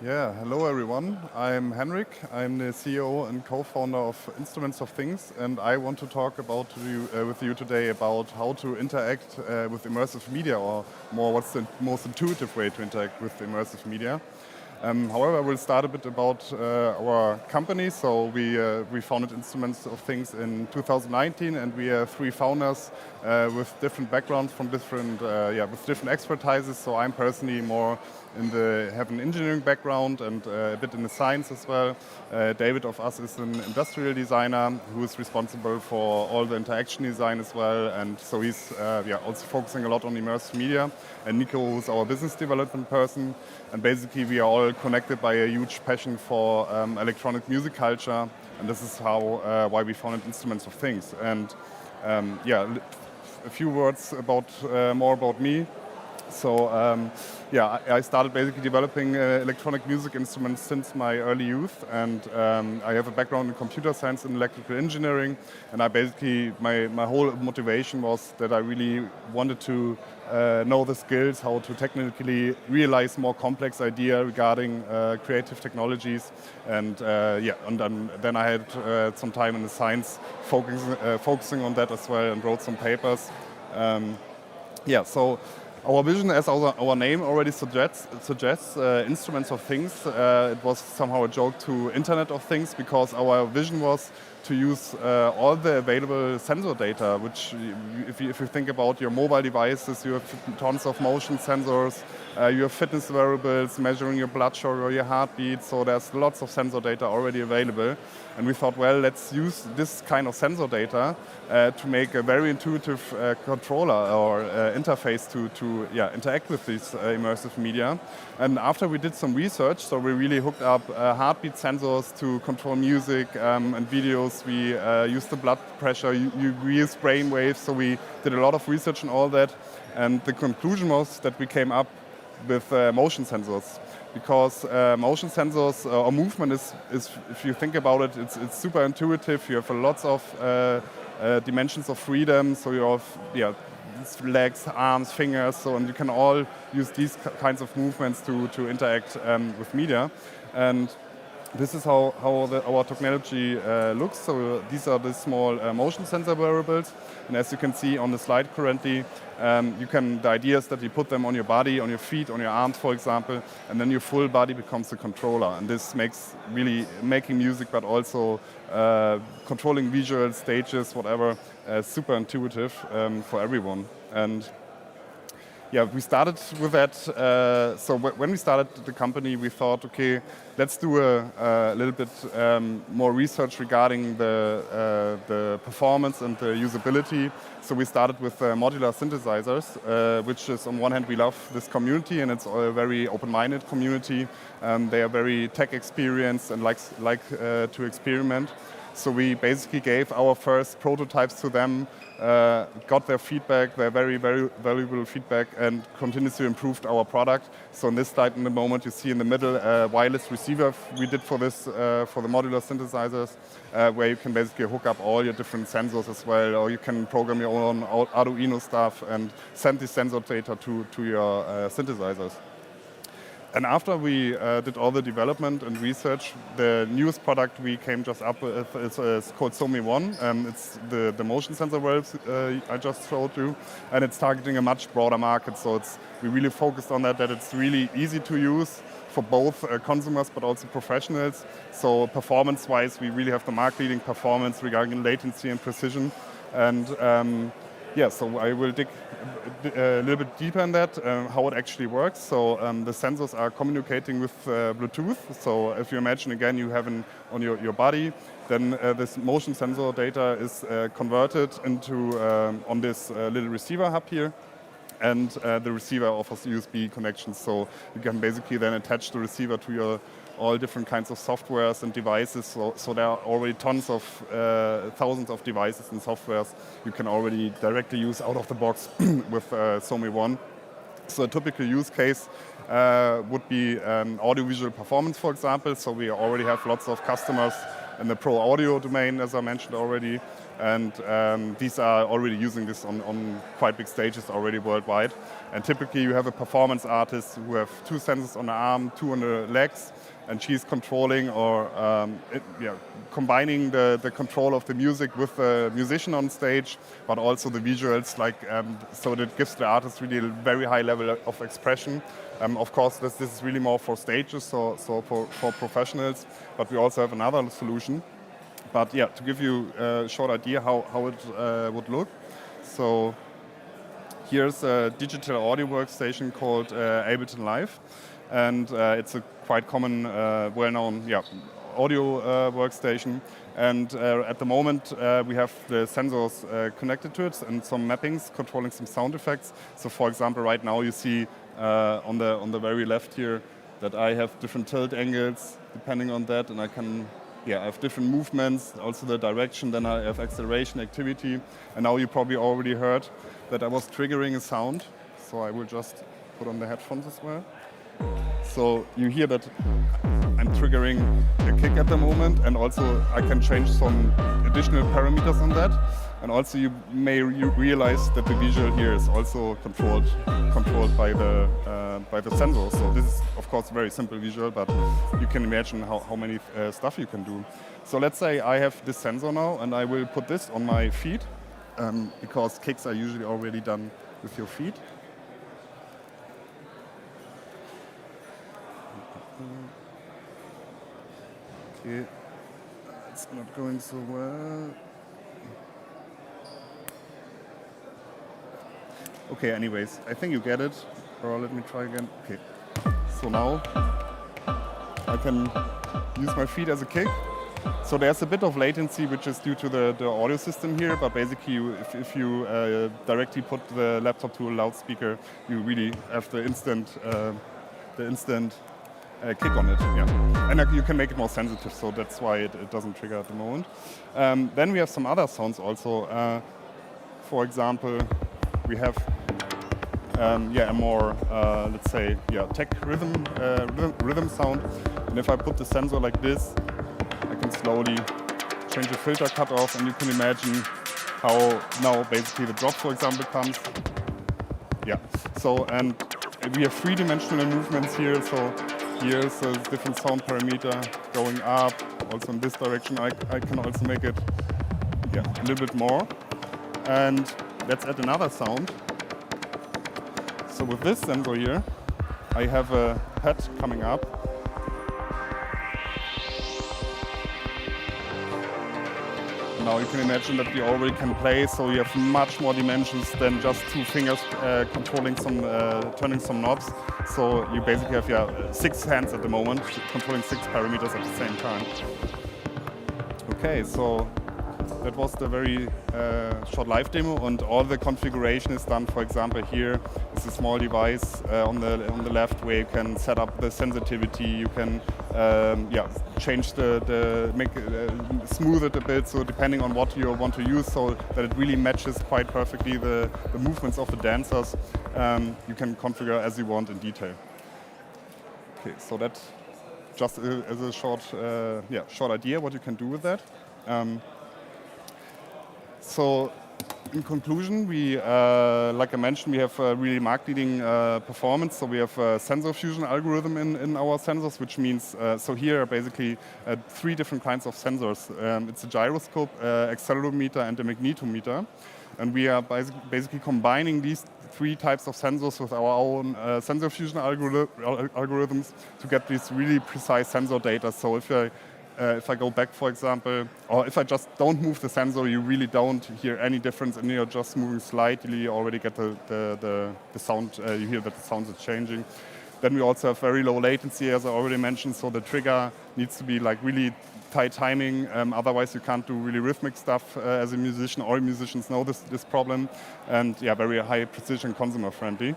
Yeah, hello everyone. I'm Henrik. I'm the CEO and co-founder of Instruments of Things, and I want to talk with you today about how to interact with immersive media, or more, what's the most intuitive way to interact with immersive media. However, I will start a bit about our company. So we founded Instruments of Things in 2019, and we are three founders with different backgrounds from with different expertises. So I'm personally more have an engineering background and a bit in the science as well. David of us is an industrial designer who is responsible for all the interaction design as well, and so he's also focusing a lot on immersive media. And Nico, who's our business development person, and basically we are all connected by a huge passion for electronic music culture, and this is why we founded Instruments of Things. And a few words more about me. So I started basically developing electronic music instruments since my early youth, and I have a background in computer science and electrical engineering. And my whole motivation was that I really wanted to know the skills, how to technically realize more complex idea regarding creative technologies. And then I had some time in the science focusing on that as well, and wrote some papers. So our vision, as our name already suggests, Instruments of Things. It was somehow a joke to Internet of Things, because our vision was to use all the available sensor data, which if you think about your mobile devices, you have tons of motion sensors, you have fitness variables measuring your blood sugar or your heartbeat, so there's lots of sensor data already available. And we thought, well, let's use this kind of sensor data to make a very intuitive controller or interface to interact with these immersive media. And after we did some research, so we really hooked up heartbeat sensors to control music and videos. We used the blood pressure, we used brain waves, so we did a lot of research on all that. And the conclusion was that we came up with motion sensors, because motion sensors or movement is, if you think about it, it's super intuitive. You have lots of dimensions of freedom, so you have legs, arms, fingers, and you can all use these kinds of movements to interact with media. And this is how our technology looks. So these are the small motion sensor wearables, and as you can see on the slide currently, the idea is that you put them on your body, on your feet, on your arms, for example, and then your full body becomes the controller. And this makes really making music, but also controlling visual stages, whatever, super intuitive for everyone. And we started with that. So when we started the company, we thought, okay, let's do a little bit more research regarding the performance and the usability. So we started with modular synthesizers, which is, on one hand, we love this community, and it's a very open-minded community. They are very tech experienced and like to experiment. So we basically gave our first prototypes to them, got their feedback, their very, very valuable feedback, and continuously improved our product. So in this slide in the moment, you see in the middle a wireless receiver we did for the modular synthesizers, where you can basically hook up all your different sensors as well, or you can program your own Arduino stuff and send the sensor data to your synthesizers. And after we did all the development and research, the newest product we came just up with is called SOMI One. It's the motion sensor valves I just showed you, and it's targeting a much broader market. So we really focused on that it's really easy to use for both consumers but also professionals. So performance-wise, we really have the market-leading performance regarding latency and precision. And so I will dig a little bit deeper in that, how it actually works. So the sensors are communicating with Bluetooth. So if you imagine, again, you have on your body, then this motion sensor data is converted into on this little receiver hub here. And the receiver offers USB connections. So you can basically then attach the receiver to your all different kinds of softwares and devices. So there are already thousands of devices and softwares you can already directly use out of the box with SOMI One. So a typical use case would be audiovisual performance, for example. So we already have lots of customers in the pro audio domain, as I mentioned already. And these are already using this on quite big stages already worldwide. And typically you have a performance artist who have 2 sensors on the arm, 2 on the legs, and she's controlling or combining the control of the music with the musician on stage, but also the visuals, so that gives the artist really a very high level of expression. Of course, this is really more for stages, so for professionals, but we also have another solution. But yeah, to give you a short idea how it would look. So here's a digital audio workstation called Ableton Live. And it's a quite common, well-known audio workstation. And at the moment, we have the sensors connected to it and some mappings controlling some sound effects. So for example, right now you see on the very left here that I have different tilt angles depending on that, and I have different movements, also the direction, then I have acceleration, activity. And now you probably already heard that I was triggering a sound. So I will just put on the headphones as well. So you hear that I'm triggering a kick at the moment, and also I can change some additional parameters on that. And also you may realize that the visual here is also controlled by the sensor. So this is of course a very simple visual, but you can imagine how many stuff you can do. So let's say I have this sensor now, and I will put this on my feet, because kicks are usually already done with your feet. Okay, it's not going so well. Okay, anyways, I think you get it. Or let me try again. Okay, so now I can use my feet as a kick. So there's a bit of latency, which is due to the audio system here, but basically if you directly put the laptop to a loudspeaker, you really have the instant kick on it, yeah. And you can make it more sensitive, so that's why it doesn't trigger at the moment. Then we have some other sounds also. For example, we have a more, let's say, tech rhythm sound. And if I put the sensor like this, I can slowly change the filter cutoff, and you can imagine how now basically the drop, for example, comes. Yeah, so, and we have 3-dimensional movements here, so here's a different sound parameter going up. Also in this direction, I can also make it a little bit more. And let's add another sound. So with this sensor here, I have a head coming up. Now you can imagine that we already can play, so you have much more dimensions than just 2 fingers controlling turning some knobs. So you basically have 6 hands at the moment, controlling 6 parameters at the same time. Okay, so that was the very short live demo, and all the configuration is done. For example, here is a small device on the left where you can set up the sensitivity. You can change smooth it a bit, so depending on what you want to use, so that it really matches quite perfectly the movements of the dancers. You can configure as you want in detail. Okay, so that just as a short idea what you can do with that. So, in conclusion, we, like I mentioned, we have a really market-leading performance. So we have a sensor fusion algorithm in our sensors, which means, so here are basically 3 different kinds of sensors. It's a gyroscope, accelerometer, and a magnetometer. And we are basically combining these 3 types of sensors with our own sensor fusion algorithms to get this really precise sensor data. So if I go back, for example, or if I just don't move the sensor, you really don't hear any difference, and you're just moving slightly, you already get the sound, you hear that the sound is changing. Then we also have very low latency, as I already mentioned, so the trigger needs to be like really tight timing, otherwise you can't do really rhythmic stuff as a musician. All musicians know this problem, and very high precision, consumer friendly.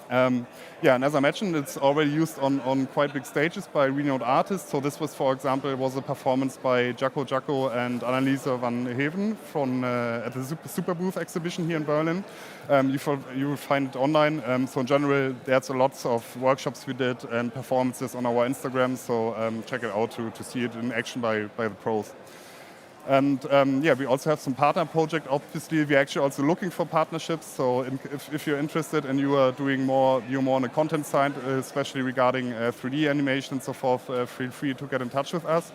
And as I mentioned, it's already used on quite big stages by renowned artists. So this was, for example, was a performance by Jacco and Anneliese van Heven at the Super Booth exhibition here in Berlin. You will find it online. So in general, there's lots of workshops we did and performances on our Instagram. So check it out to see it in action by the pros. And yeah, we also have some partner project. Obviously, we're actually also looking for partnerships. So if you're interested and you are doing you're more on the content side, especially regarding 3D animation and so forth, feel free to get in touch with us.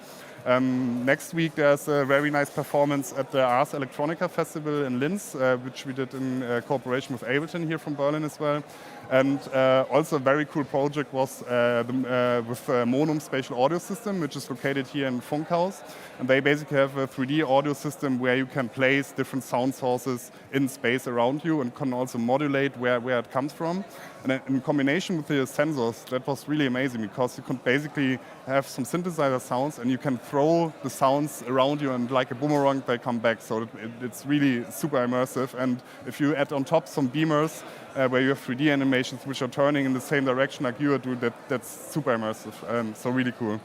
Next week, there's a very nice performance at the Ars Electronica Festival in Linz, which we did in cooperation with Ableton here from Berlin as well. And also a very cool project was with Monum Spatial Audio System, which is located here in Funkhaus. And they basically have a 3D audio system where you can place different sound sources in space around you and can also modulate where it comes from. And in combination with the sensors, that was really amazing because you could basically have some synthesizer sounds and you can throw the sounds around you and like a boomerang, they come back. So it's really super immersive. And if you add on top some beamers, where you have 3D animations which are turning in the same direction like you are doing, that's super immersive, so really cool.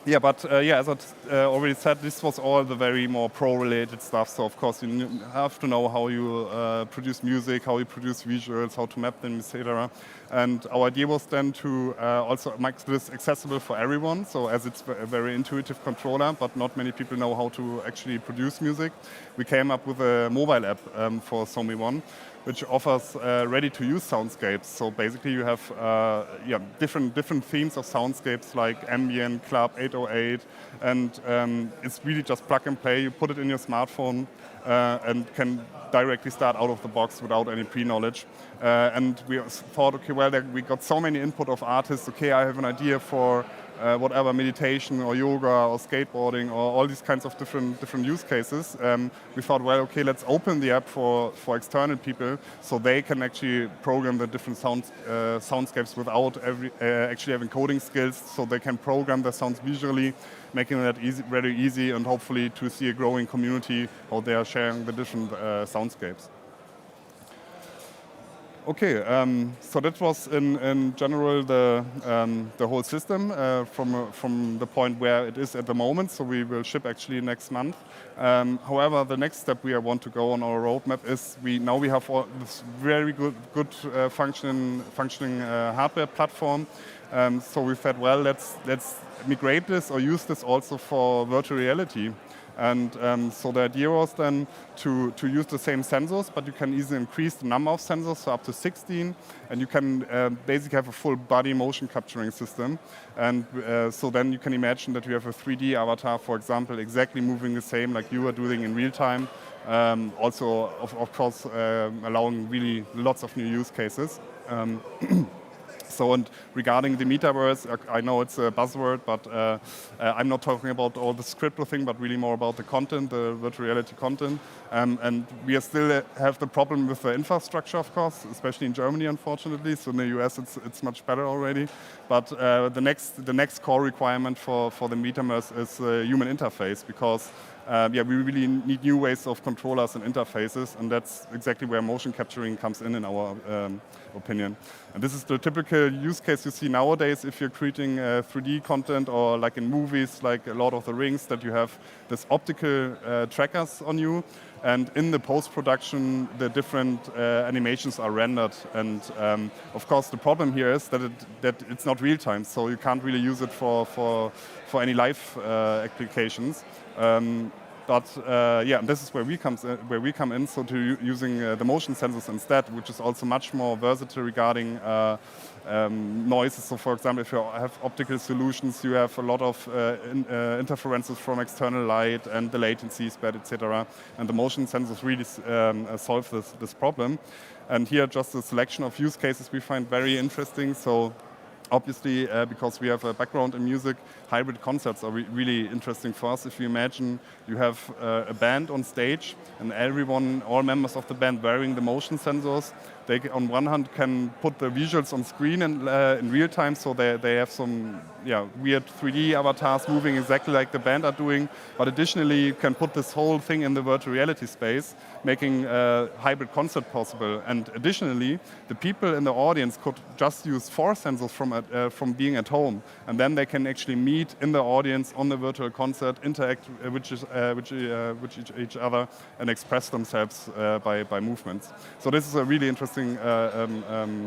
Yeah, but as I already said, this was all the very more pro-related stuff. So of course you have to know how you produce music, how you produce visuals, how to map them, etc. And our idea was then to also make this accessible for everyone. So as it's a very intuitive controller, but not many people know how to actually produce music, we came up with a mobile app for Somi One, which offers ready-to-use soundscapes. So basically you have different themes of soundscapes like ambient, club, 808, and it's really just plug and play. You put it in your smartphone and can directly start out of the box without any pre-knowledge. And we thought, okay, well, we got so many input of artists. Okay, I have an idea for whatever, meditation or yoga or skateboarding or all these kinds of different use cases. We thought, well, okay, let's open the app for external people so they can actually program the different soundscapes without actually having coding skills, so they can program their sounds visually, making that very easy, and hopefully to see a growing community how they are sharing the different soundscapes. Okay, so that was in general the whole system from the point where it is at the moment. So we will ship actually next month. However, the next step we want to go on our roadmap is we have all this very good functioning hardware platform. So we said, well, let's migrate this or use this also for virtual reality. And so the idea was then to use the same sensors, but you can easily increase the number of sensors, so up to 16, and you can basically have a full body motion capturing system. And so then you can imagine that you have a 3D avatar, for example, exactly moving the same like you are doing in real time. Also, of course, allowing really lots of new use cases. So, and regarding the metaverse, I know it's a buzzword, but I'm not talking about all the scripted thing, but really more about the content, the virtual reality content. And we still have the problem with the infrastructure, of course, especially in Germany, unfortunately. So in the US, it's much better already. But the next core requirement for the metaverse is human interface, because we really need new ways of controllers and interfaces, and that's exactly where motion capturing comes in our opinion. And this is the typical use case you see nowadays if you're creating 3D content, or like in movies, like Lord of the Rings, that you have this optical trackers on you, and in the post-production, the different animations are rendered. And of course, the problem here is that it's not real time, so you can't really use it for any live applications. But this is where we come in. So to using the motion sensors instead, which is also much more versatile regarding noises. So, for example, if you have optical solutions, you have a lot of interferences from external light, and the latency is bad, etc. And the motion sensors really solve this problem. And here, just a selection of use cases we find very interesting. So, obviously, because we have a background in music, hybrid concerts are really interesting for us. If you imagine you have a band on stage and all members of the band wearing the motion sensors, they on one hand can put the visuals on screen in real time, so they have some weird 3D avatars moving exactly like the band are doing. But additionally, you can put this whole thing in the virtual reality space, making a hybrid concert possible. And additionally, the people in the audience could just use 4 sensors from being at home, and then they can actually meet in the audience on the virtual concert, interact with each other, and express themselves by movements. So this is a really interesting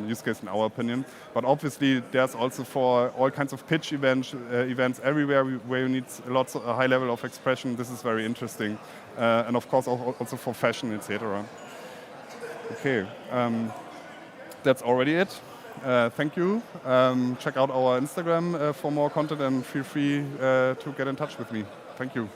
use case in our opinion. But obviously, there's also for all kinds of pitch speech events everywhere where you need lots of a high level of expression. This is very interesting, and of course also for fashion, etc. Okay, that's already it. Thank you. Check out our Instagram for more content and feel free to get in touch with me. Thank you.